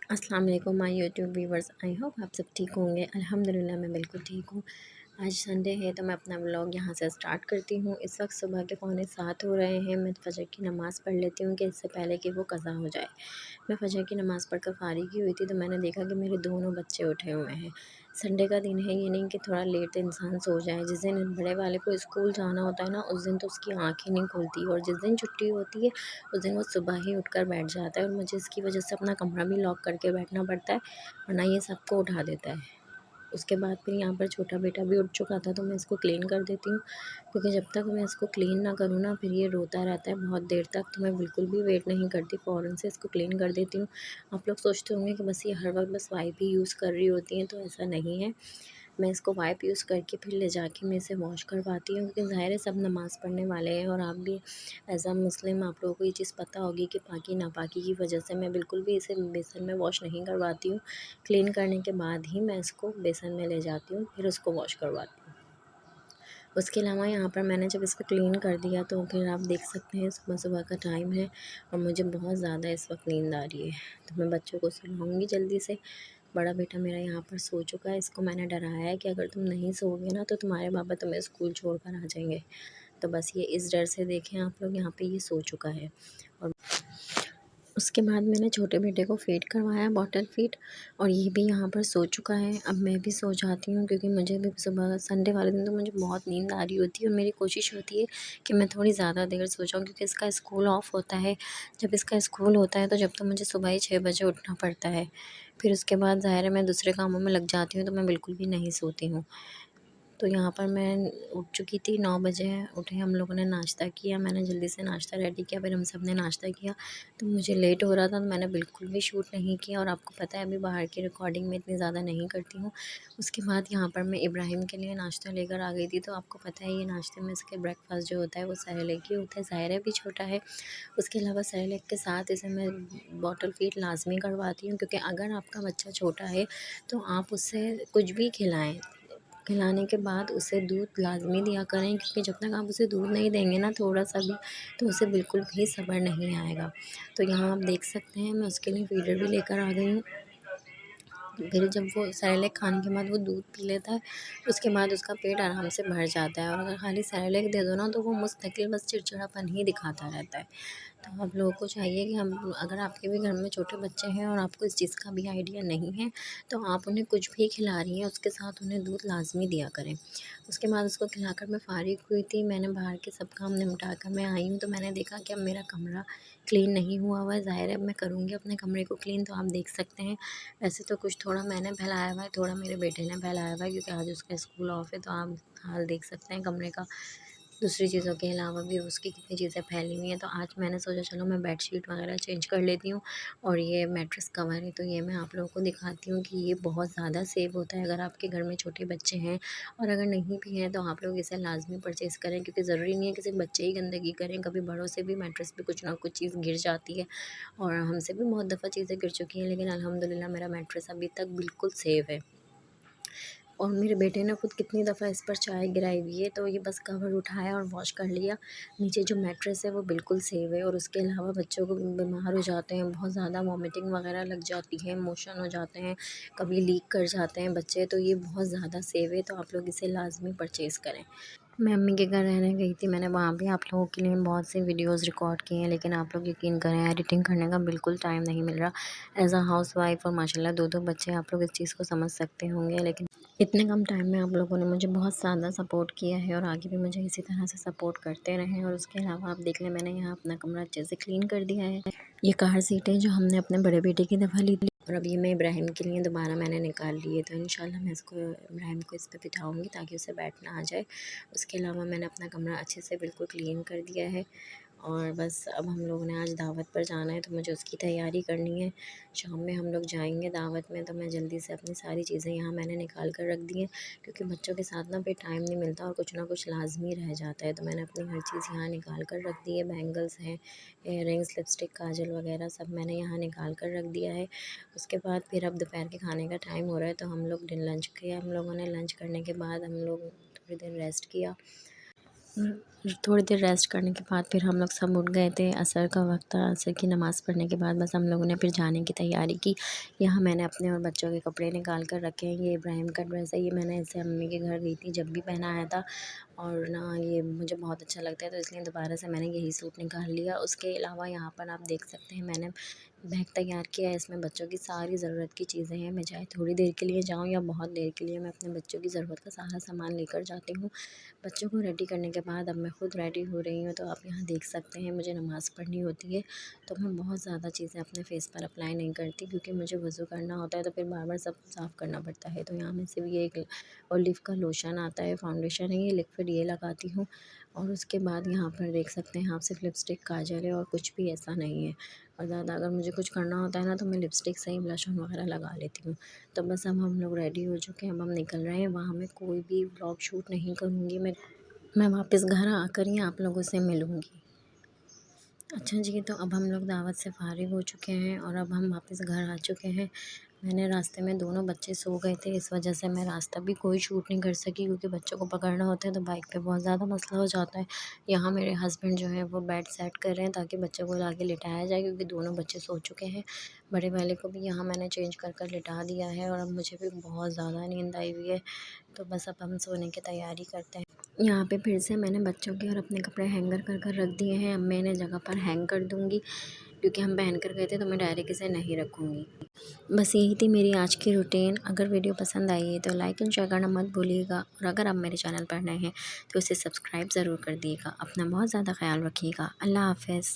अस्सलाम वालेकुम my YouTube viewers. I hope आप सब ठीक होंगे। अल्हम्दुलिल्लाह मैं बिल्कुल ठीक हूँ। आज संडे है तो मैं अपना व्लॉग यहाँ से स्टार्ट करती हूँ। इस वक्त सुबह के 6:45 हो रहे हैं। मैं फ़जर की नमाज़ पढ़ लेती हूँ कि इससे पहले कि वो कज़ा हो जाए। मैं फ़जर की नमाज़ पढ़कर फ़ारिग ही हुई थी तो मैंने देखा कि मेरे दोनों बच्चे उठे हुए हैं। संडे का दिन है, ये नहीं कि थोड़ा लेट इंसान सो जाए। जिस दिन बड़े वाले को स्कूल जाना होता है ना, उस दिन तो उसकी आँख ही नहीं खुलती, और जिस दिन छुट्टी होती है उस दिन वो सुबह ही उठकर बैठ जाता है और मुझे इसकी वजह से अपना कमरा भी लॉक करके बैठना पड़ता है, वरना ये सबको उठा देता है। उसके बाद फिर यहाँ पर छोटा बेटा भी उठ चुका था तो मैं इसको क्लीन कर देती हूँ, क्योंकि जब तक मैं इसको क्लीन ना करूँ ना फिर ये रोता रहता है बहुत देर तक। तो मैं बिल्कुल भी वेट नहीं करती, फ़ौरन से इसको क्लीन कर देती हूँ। आप लोग सोचते होंगे कि बस ये हर वक्त बस वाइप ही यूज़ कर रही होती हैं, तो ऐसा नहीं है। मैं इसको वाइप यूज़ करके फिर ले जाके मैं इसे वॉश करवाती हूँ, क्योंकि ज़ाहिर है सब नमाज़ पढ़ने वाले हैं और आप भी एज़ अ मुस्लिम आप लोगों को ये चीज़ पता होगी कि पाकी नापाकी की वजह से मैं बिल्कुल भी इसे बेसन में वॉश नहीं करवाती हूँ। क्लीन करने के बाद ही मैं इसको बेसन में ले जाती हूँ, फिर उसको वॉश करवाती हूँ। उसके अलावा यहाँ पर मैंने जब इसको क्लीन कर दिया तो फिर आप देख सकते हैं सुबह-सुबह का टाइम है और मुझे बहुत ज़्यादा इस वक्त नींद आ रही है। तो मैं बच्चों को सुलाऊँगी जल्दी से। बड़ा बेटा मेरा यहाँ पर सो चुका है, इसको मैंने डराया है कि अगर तुम नहीं सोओगे ना तो तुम्हारे पापा तुम्हें स्कूल छोड़कर आ जाएँगे। तो बस ये इस डर से देखें आप लोग, यहाँ पे ये सो चुका है। और उसके बाद मैंने छोटे बेटे को फ़ीड करवाया, बॉटल फ़ीड, और ये भी यहाँ पर सो चुका है। अब मैं भी सो जाती हूँ, क्योंकि मुझे भी सुबह संडे वाले दिन तो मुझे बहुत नींद आ रही होती है और मेरी कोशिश होती है कि मैं थोड़ी ज़्यादा देर सो जाऊँ, क्योंकि इसका स्कूल ऑफ होता है। जब इसका स्कूल होता है तो जब तो मुझे सुबह ही 6 बजे उठना पड़ता है। फिर उसके बाद ज़ाहिर है मैं दूसरे कामों में लग जाती हूँ तो मैं बिल्कुल भी नहीं सोती हूँ। तो यहाँ पर मैं उठ चुकी थी, 9 बजे उठे, हम लोगों ने नाश्ता किया, मैंने जल्दी से नाश्ता रेडी किया, फिर हम सब ने नाश्ता किया। तो मुझे लेट हो रहा था तो मैंने बिल्कुल भी शूट नहीं किया, और आपको पता है अभी बाहर की रिकॉर्डिंग मैं इतनी ज़्यादा नहीं करती हूँ। उसके बाद यहाँ पर मैं इब्राहिम के लिए नाश्ता लेकर आ गई थी। तो आपको पता है ये नाश्ते में इसके ब्रेकफ़ास्ट जो होता है वो सेरेलैक ही होता है, ज़ाहिर है अभी छोटा है। उसके अलावा सेरेलैक के साथ इसे मैं बॉटल फ़ीड लाज़मी करवाती हूँ, क्योंकि अगर आपका बच्चा छोटा है तो आप उससे कुछ भी खिलाएँ, खिलाने के बाद उसे दूध लाज़मी दिया करें, क्योंकि जब तक आप उसे दूध नहीं देंगे ना थोड़ा-सा भी, तो उसे बिल्कुल भी सब्र नहीं आएगा। तो यहाँ आप देख सकते हैं मैं उसके लिए फ़ीडर भी लेकर आ गई हूँ। फिर जब वो सेरेलैक खाने के बाद वो दूध पी लेता है, उसके बाद उसका पेट आराम से भर जाता है, और अगर खाली सेरेलैक दे दो ना तो वो मुस्तकिल बस चिड़चिड़ापन ही दिखाता रहता है। तो आप लोगों को चाहिए कि हम, अगर आपके भी घर में छोटे बच्चे हैं और आपको इस चीज़ का भी आइडिया नहीं है, तो आप उन्हें कुछ भी खिला रही हैं उसके साथ उन्हें दूध लाज़मी दिया करें। उसके बाद उसको खिलाकर मैं फ़ारिग हुई थी, मैंने बाहर के सब काम निपटा कर मैं आई हूँ, तो मैंने देखा कि अब मेरा कमरा क्लीन नहीं हुआ हुआ है। ज़ाहिर है अब मैं करूँगी अपने कमरे को क्लीन, तो आप देख सकते हैं। वैसे तो कुछ थोड़ा मैंने फैलाया हुआ है, थोड़ा मेरे बेटे ने फैलाया हुआ है, क्योंकि आज उसका स्कूल ऑफ है। तो आप हाल देख सकते हैं कमरे का। दूसरी चीज़ों के अलावा भी उसकी कितनी चीज़ें फैली हुई हैं। तो आज मैंने सोचा चलो मैं बेडशीट वगैरह चेंज कर लेती हूँ, और ये मैट्रेस कवर है तो ये मैं आप लोगों को दिखाती हूँ कि ये बहुत ज़्यादा सेव होता है अगर आपके घर में छोटे बच्चे हैं। और अगर नहीं भी हैं तो आप लोग इसे लाज़मी परचेज़ करें, क्योंकि ज़रूरी नहीं है कि सिर्फ बच्चे ही गंदगी करें, कभी बड़ों से भी मैट्रेस पे कुछ ना कुछ चीज़ गिर जाती है। और हमसे भी बहुत दफ़ा चीज़ें गिर चुकी हैं, लेकिन अल्हम्दुलिल्लाह मेरा मैट्रेस अभी तक बिल्कुल सेफ़ है। और मेरे बेटे ने खुद कितनी दफ़ा इस पर चाय गिराई हुई है, तो ये बस कवर उठाया और वॉश कर लिया। नीचे जो मैट्रेस है वो बिल्कुल सेफ है। और उसके अलावा बच्चों को बीमार हो जाते हैं, बहुत ज़्यादा वॉमिटिंग वगैरह लग जाती है, मोशन हो जाते हैं, कभी लीक कर जाते हैं बच्चे, तो ये बहुत ज़्यादा सेफ है, तो आप लोग इसे लाज़मी परचेज़ करें। मैं अम्मी के घर रहने गई थी, मैंने वहाँ भी आप लोगों के लिए बहुत सी वीडियोस रिकॉर्ड की हैं, लेकिन आप लोग यकीन करें एडिटिंग करने का बिल्कुल टाइम नहीं मिल रहा। एज़ अ हाउसवाइफ़ और माशाल्लाह 2-2 बच्चे, आप लोग इस चीज़ को समझ सकते होंगे, लेकिन इतने कम टाइम में आप लोगों ने मुझे बहुत ज़्यादा सपोर्ट किया है, और आगे भी मुझे इसी तरह से सपोर्ट करते रहें। और उसके अलावा आप देख लें, मैंने यहाँ अपना कमरा अच्छे से क्लीन कर दिया है। ये कार सीटें जो हमने अपने बड़े बेटे की दफ़ा ली थी, और अब ये मैं इब्राहिम के लिए दोबारा मैंने निकाल ली है, तो इंशाल्लाह मैं इसको इब्राहिम को इस पे बिठाऊँगी ताकि उसे बैठना आ जाए। उसके अलावा मैंने अपना कमरा अच्छे से बिल्कुल क्लीन कर दिया है, और बस अब हम लोगों ने आज दावत पर जाना है तो मुझे उसकी तैयारी करनी है। शाम में हम लोग जाएंगे दावत में, तो मैं जल्दी से अपनी सारी चीज़ें यहाँ मैंने निकाल कर रख दी हैं, क्योंकि बच्चों के साथ ना फिर टाइम नहीं मिलता और कुछ ना कुछ लाजमी रह जाता है। तो मैंने अपनी हर चीज़ यहाँ निकाल कर रख दी है, बैंगल्स हैं, इयररिंग्स, लिपस्टिक, काजल वगैरह सब मैंने यहाँ निकाल कर रख दिया है। उसके बाद फिर अब दोपहर के खाने का टाइम हो रहा है, तो हम लोग लंच किया, हम लोगों ने लंच करने के बाद हम लोग थोड़ी देर रेस्ट किया। थोड़ी देर रेस्ट करने के बाद फिर हम लोग सब उठ गए थे। असर का वक़्त था, असर की नमाज़ पढ़ने के बाद बस हम लोगों ने फिर जाने की तैयारी की। यहाँ मैंने अपने और बच्चों के कपड़े निकाल कर रखे हैं। ये इब्राहिम का ड्रेस है, ये मैंने इसे अम्मी के घर गई थी जब भी पहनाया था, और ना ये मुझे बहुत अच्छा लगता है, तो इसलिए दोबारा से मैंने यही सूट निकाल लिया। उसके अलावा यहाँ पर आप देख सकते हैं मैंने बैग तैयार किया है। इसमें बच्चों की सारी ज़रूरत की चीज़ें हैं। मैं चाहे थोड़ी देर के लिए जाऊँ या बहुत देर के लिए, मैं अपने बच्चों की ज़रूरत का सारा सामान लेकर जाती हूँ। बच्चों को रेडी करने के बाद अब मैं खुद रेडी हो रही हूँ, तो आप यहाँ देख सकते हैं मुझे नमाज़ पढ़नी होती है, तो मैं बहुत ज़्यादा चीज़ें अपने फ़ेस पर अप्लाई नहीं करती, क्योंकि मुझे वज़ू करना होता है तो फिर बार बार सब साफ़ करना पड़ता है। तो यहाँ मैं सिर्फ ये एक ओलिव का लोशन आता है, फाउंडेशन है ये लिक्विड, ये लगाती हूँ। और उसके बाद यहाँ पर देख सकते हैं आप, सिर्फ लिपस्टिक, काजल है और कुछ भी ऐसा नहीं है। और ज़्यादा अगर मुझे कुछ करना होता है ना, तो मैं लिपस्टिक से ही ब्लश ऑन वगैरह लगा लेती हूँ। तो बस अब हम लोग रेडी हो चुके हैं, अब हम निकल रहे हैं। वहाँ मैं कोई भी व्लॉग शूट नहीं करूँगी, मैं वापस घर आकर ही आप लोगों से मिलूँगी। अच्छा जी, तो अब हम लोग दावत से फ़ारिग हो चुके हैं और अब हम वापस घर आ चुके हैं। मैंने रास्ते में, दोनों बच्चे सो गए थे, इस वजह से मैं रास्ता भी कोई शूट नहीं कर सकी, क्योंकि बच्चों को पकड़ना होता है तो बाइक पे बहुत ज़्यादा मसला हो जाता है। यहाँ मेरे हस्बैंड जो है वो बेड सेट कर रहे हैं ताकि बच्चों को लाके लिटाया जाए, क्योंकि दोनों बच्चे सो चुके हैं। बड़े वाले को भी यहाँ मैंने चेंज कर कर लिटा दिया है, और अब मुझे भी बहुत ज़्यादा नींद आई हुई है, तो बस अब हम सोने की तैयारी करते हैं। यहाँ पे फिर से मैंने बच्चों के और अपने कपड़े हैंगर कर कर रख दिए हैं। अब मैं इन्हें जगह पर हैंग कर दूँगी, क्योंकि हम पहन कर गए थे, तो मैं डायरेक्ट इसे नहीं रखूँगी। बस यही थी मेरी आज की रूटीन। अगर वीडियो पसंद आई है तो लाइक एंड शेयर करना मत भूलिएगा, और अगर आप मेरे चैनल पर नए हैं तो इसे सब्सक्राइब ज़रूर कर दिएगा। अपना बहुत ज़्यादा ख्याल रखिएगा। अल्लाह हाफ़िज़।